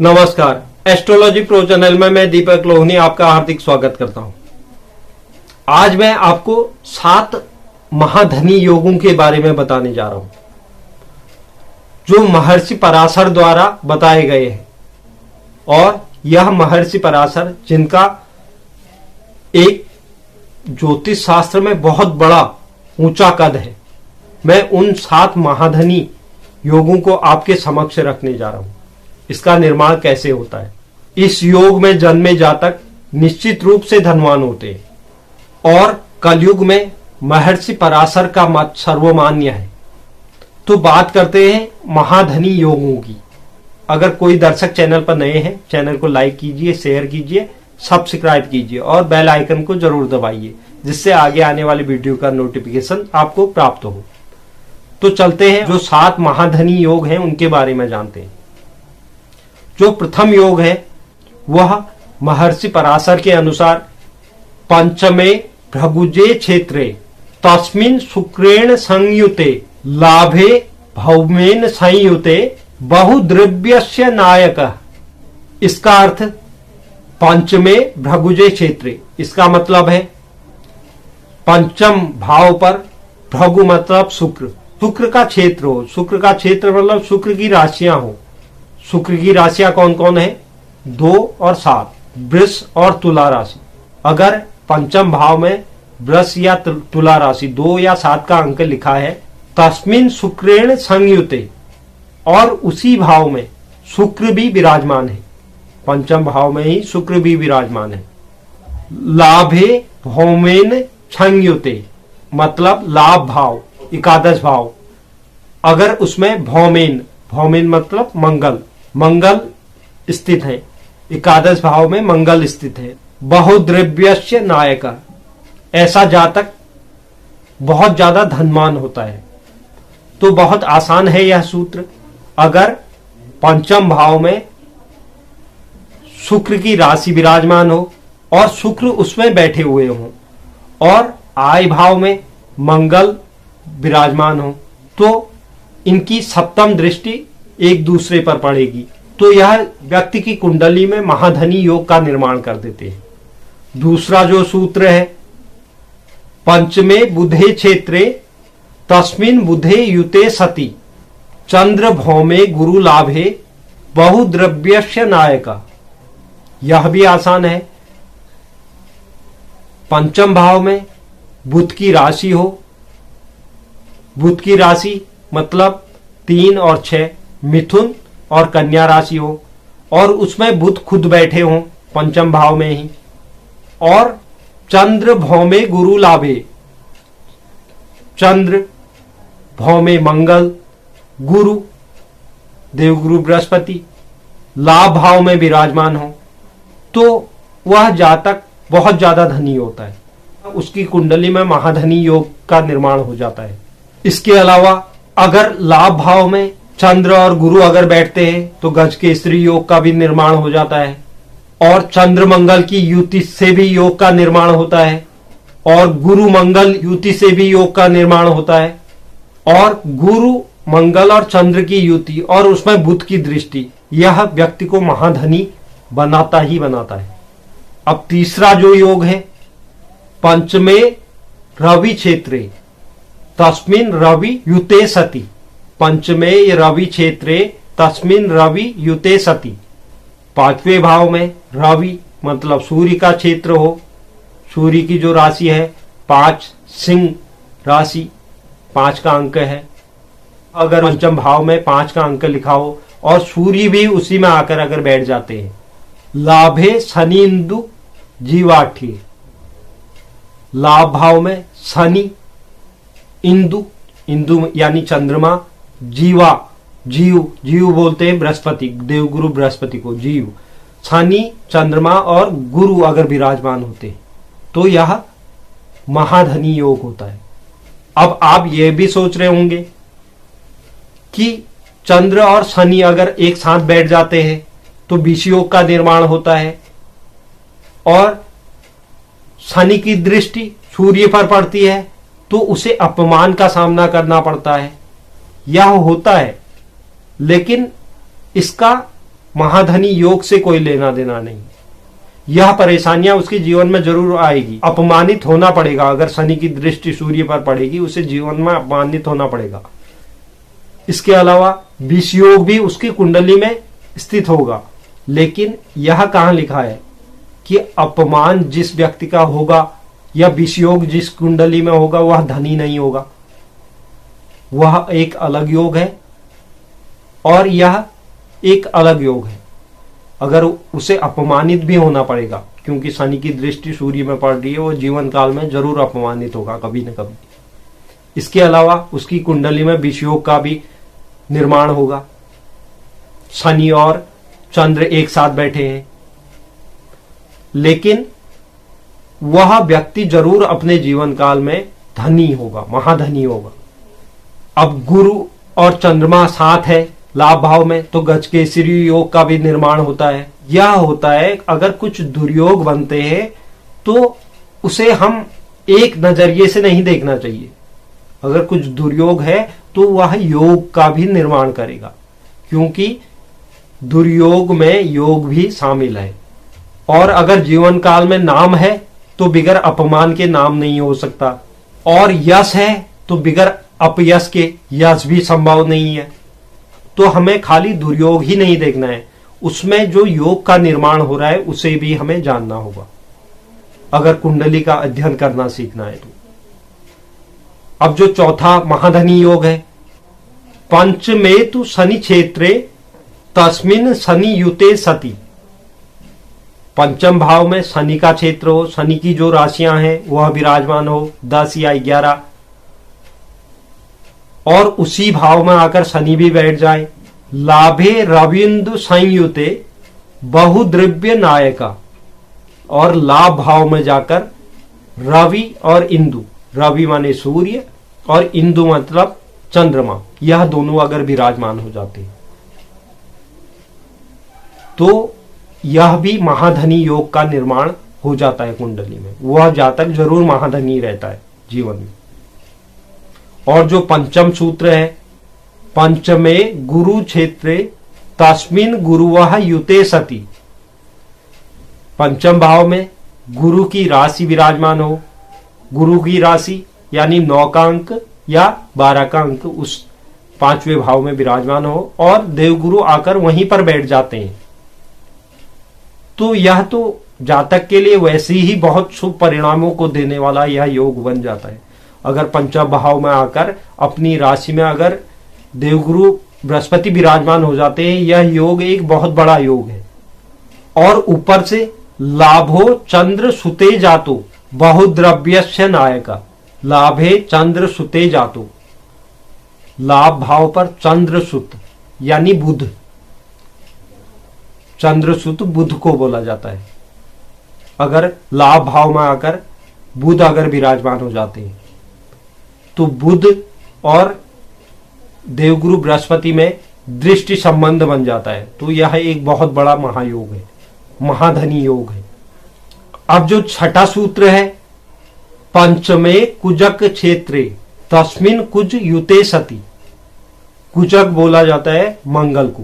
नमस्कार, astrology pro channel में मैं दीपक लोहनी आपका हार्दिक स्वागत करता हूं। आज मैं आपको 7 महाधनी योगों के बारे में बताने जा रहा हूं जो महर्षि पराशर द्वारा बताए गए हैं। और यह महर्षि पराशर जिनका एक ज्योतिष शास्त्र में बहुत बड़ा ऊंचा कद है, मैं उन 7 महाधनी योगों को आपके समक्ष रखने जा रहा हूं। इसका निर्माण कैसे होता है। इस योग में जन्मे जातक निश्चित रूप से धनवान होते हैं और कलयुग में महर्षि पराशर का मत सर्वमान्य है। तो बात करते हैं महाधनी योगों की। अगर कोई दर्शक चैनल पर नए हैं, चैनल को लाइक कीजिए, शेयर कीजिए, सब्सक्राइब कीजिए और बेल आइकन को जरूर दबाइए, जिससे आगे आने वाली वीडियो का नोटिफिकेशन आपको प्राप्त हो। तो चलते हैं, जो 7 महाधनी योग हैं उनके बारे में जानते हैं। जो प्रथम योग है वह महर्षि पराशर के अनुसार पंचमे भृगुजे क्षेत्रे तस्मिन् शुक्रेण संयुते लाभे भौमेन संयुते बहुद्रव्यस्य नायकः। इसका अर्थ पंचमे भृगुजे क्षेत्रे, इसका मतलब है पंचम भाव पर भृगु मतलब शुक्र का क्षेत्र हो। शुक्र का क्षेत्र मतलब शुक्र की राशियां हो। शुक्र की राशियां कौन कौन है? 2 और 7, वृष और तुला राशि। अगर पंचम भाव में वृष या तुला राशि 2 या 7 का अंक लिखा है, तस्मिन् शुक्रेण संयुते, और उसी भाव में शुक्र भी विराजमान है, पंचम भाव में ही शुक्र भी विराजमान है। लाभे भौमेन संयुते मतलब लाभ भाव, एकादश भाव। अगर उसमें भौमेन मतलब मंगल स्थित है, एकादश भाव में मंगल स्थित है। बहुद्रव्यस्य नायक, ऐसा जातक बहुत ज्यादा धनवान होता है। तो बहुत आसान है यह सूत्र। अगर पंचम भाव में शुक्र की राशि विराजमान हो और शुक्र उसमें बैठे हुए हों और आय भाव में मंगल विराजमान हो, तो इनकी सप्तम दृष्टि एक दूसरे पर पड़ेगी, तो यह व्यक्ति की कुंडली में महाधनी योग का निर्माण कर देते हैं। दूसरा जो सूत्र है, पंचमे बुधे क्षेत्रे तस्मिन् बुधे युते सति चंद्र भौमे गुरु लाभे बहुद्रव्यस्य नायका। यह भी आसान है। पंचम भाव में बुध की राशि हो, बुध की राशि मतलब 3 और 6, मिथुन और कन्या राशि हो, और उसमें बुध खुद बैठे हों पंचम भाव में ही, और चंद्र भौमे गुरु लाभे, चंद्र भौमे मंगल, गुरु देवगुरु बृहस्पति लाभ भाव में विराजमान हो, तो वह जातक बहुत ज्यादा धनी होता है। उसकी कुंडली में महाधनी योग का निर्माण हो जाता है। इसके अलावा अगर लाभ भाव में चंद्र और गुरु अगर बैठते हैं तो गज के स्त्री योग का भी निर्माण हो जाता है, और चंद्र मंगल की युति से भी योग का निर्माण होता है, और गुरु मंगल युति से भी योग का निर्माण होता है, और गुरु मंगल और चंद्र की युति और उसमें बुध की दृष्टि, यह व्यक्ति को महाधनी बनाता ही बनाता है। अब तीसरा जो योग है, पंचमे रवि क्षेत्रे तस्मिन् रवि युते सति, पंचमे रवि क्षेत्रे तस्मिन् रवि युते सति। 5वें भाव में रवि मतलब सूर्य का क्षेत्र हो, सूर्य की जो राशि है 5 सिंह राशि, 5 का अंक है। अगर पंचम भाव में 5 का अंक लिखा हो और सूर्य भी उसी में आकर अगर बैठ जाते हैं, लाभे शनि इंदु जीवाठी, लाभ भाव में शनि, इंदु यानी चंद्रमा, जीव बोलते हैं बृहस्पति, देवगुरु बृहस्पति को जीव, शनि चंद्रमा और गुरु अगर विराजमान होते हैं तो यह महाधनी योग होता है। अब आप यह भी सोच रहे होंगे कि चंद्र और शनि अगर एक साथ बैठ जाते हैं तो विष योग का निर्माण होता है, और शनि की दृष्टि सूर्य पर पड़ती है तो उसे अपमान का सामना करना पड़ता है। यह होता है, लेकिन इसका महाधनी योग से कोई लेना देना नहीं। यह परेशानियां उसके जीवन में जरूर आएगी, अपमानित होना पड़ेगा। अगर शनि की दृष्टि सूर्य पर पड़ेगी उसे जीवन में अपमानित होना पड़ेगा। इसके अलावा विष योग भी उसकी कुंडली में स्थित होगा, लेकिन यह कहां लिखा है कि अपमान जिस व्यक्ति का होगा या विष योग जिस कुंडली में होगा वह धनी नहीं होगा। वह एक अलग योग है और यह एक अलग योग है। अगर उसे अपमानित भी होना पड़ेगा, क्योंकि शनि की दृष्टि सूर्य में पड़ रही है, वो जीवन काल में जरूर अपमानित होगा कभी न कभी। इसके अलावा उसकी कुंडली में विष योग का भी निर्माण होगा। शनि और चंद्र एक साथ बैठे हैं, लेकिन वह व्यक्ति जरूर अपने जीवन काल में धनी होगा, महाधनी होगा। अब गुरु और चंद्रमा साथ है लाभ भाव में, तो गजकेसरी योग का भी निर्माण होता है। यह होता है अगर कुछ दुर्योग बनते हैं तो उसे हम एक नजरिए से नहीं देखना चाहिए। अगर कुछ दुर्योग है तो वह योग का भी निर्माण करेगा, क्योंकि दुर्योग में योग भी शामिल है। और अगर जीवन काल में नाम है तो बिगर अपमान के नाम नहीं हो सकता, और यश है तो बिगर अपयश के यश भी संभव नहीं है। तो हमें खाली दुर्योग ही नहीं देखना है, उसमें जो योग का निर्माण हो रहा है उसे भी हमें जानना होगा, अगर कुंडली का अध्ययन करना सीखना है तो। अब जो चौथा महाधनी योग है, पंचमेतु शनि क्षेत्रे तस्मिन शनि युते सति। पंचम भाव में शनि का क्षेत्र हो, शनि की जो राशियां हैं वह विराजमान हो 10 या 11, और उसी भाव में आकर शनि भी बैठ जाए। लाभे रविंदु संयुते बहुद्रव्य नायका, और लाभ भाव में जाकर रवि और इंदु, रवि माने सूर्य और इंदु मतलब चंद्रमा, यह दोनों अगर विराजमान हो जाते हैं तो यह भी महाधनी योग का निर्माण हो जाता है कुंडली में। वह जातक जरूर महाधनी रहता है जीवन में। और जो पंचम सूत्र है, पंचमे गुरु क्षेत्रे तस्मिन गुरुवः युते सति। पंचम भाव में गुरु की राशि विराजमान हो, गुरु की राशि यानी 9 का अंक या 12 का अंक उस 5वें भाव में विराजमान हो, और देवगुरु आकर वहीं पर बैठ जाते हैं, तो यह तो जातक के लिए वैसे ही बहुत शुभ परिणामों को देने वाला यह योग बन जाता है। अगर पंचम भाव में आकर अपनी राशि में अगर देवगुरु बृहस्पति विराजमान हो जाते हैं, यह योग एक बहुत बड़ा योग है। और ऊपर से लाभो चंद्र सुते जातो बहुद्रव्यस्य नायका। लाभे चंद्र सुते जातो, लाभ भाव पर चंद्र सुत यानी बुध, चंद्र सुत बुध को बोला जाता है। अगर लाभ भाव में आकर बुध अगर विराजमान हो जाते हैं तो बुध और देवगुरु बृहस्पति में दृष्टि संबंध बन जाता है, तो यह एक बहुत बड़ा महायोग है, महाधनी योग है। अब जो छठा सूत्र है, पंचमे कुजक क्षेत्रे तस्मिन कुज युते सति। कुजक बोला जाता है मंगल को।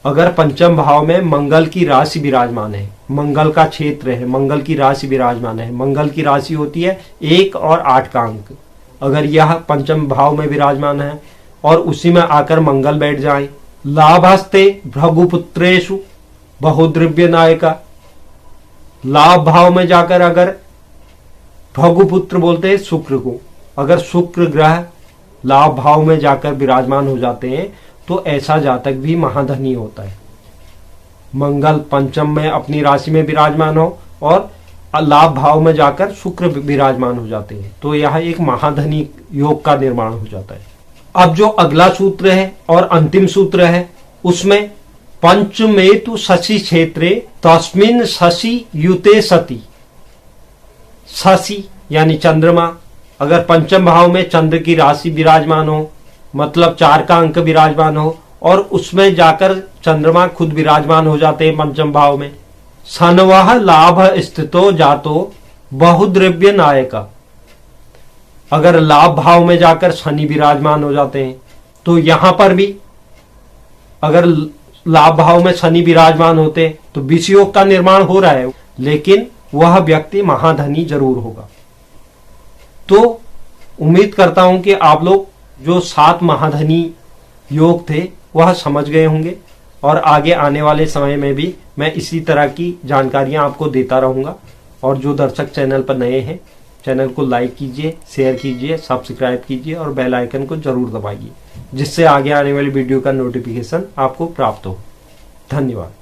अगर पंचम भाव में मंगल की राशि विराजमान है, मंगल का क्षेत्र है, मंगल की राशि विराजमान है, मंगल की राशि होती है 1 और 8 का अंक। अगर यह पंचम भाव में विराजमान है और उसी में आकर मंगल बैठ जाए, लाभस्ते भृगुपुत्रेषु बहुद्रव्य नायका। लाभ भाव में जाकर अगर भृगुपुत्र बोलते हैं शुक्र को, अगर शुक्र ग्रह लाभ भाव में जाकर विराजमान हो जाते हैं तो ऐसा जातक भी महाधनी होता है। मंगल पंचम में अपनी राशि में विराजमान हो और लाभ भाव में जाकर शुक्र विराजमान हो जाते हैं, तो यह एक महाधनी योग का निर्माण हो जाता है। अब जो अगला सूत्र है और अंतिम सूत्र है, उसमें पंचमेतु शशि क्षेत्रे तस्मिन शशि युते सति। शशि यानी चंद्रमा, अगर पंचम भाव में चंद्र की राशि विराजमान हो, मतलब 4 का अंक विराजमान हो, और उसमें जाकर चंद्रमा खुद विराजमान हो जाते हैं पंचम भाव में। सनवह लाभ स्थितो जातो बहुद्रव्य नायका। अगर लाभ भाव में जाकर शनि विराजमान हो जाते हैं तो यहां पर भी अगर लाभ भाव में शनि विराजमान होते तो विष योग का निर्माण हो रहा है, लेकिन वह व्यक्ति महाधनी जरूर होगा। तो उम्मीद करता हूं कि आप लोग जो 7 महाधनी योग थे वह समझ गए होंगे, और आगे आने वाले समय में भी मैं इसी तरह की जानकारियां आपको देता रहूंगा। और जो दर्शक चैनल पर नए हैं, चैनल को लाइक कीजिए, शेयर कीजिए, सब्सक्राइब कीजिए और बेल आइकन को जरूर दबाइए, जिससे आगे आने वाली वीडियो का नोटिफिकेशन आपको प्राप्त हो। धन्यवाद।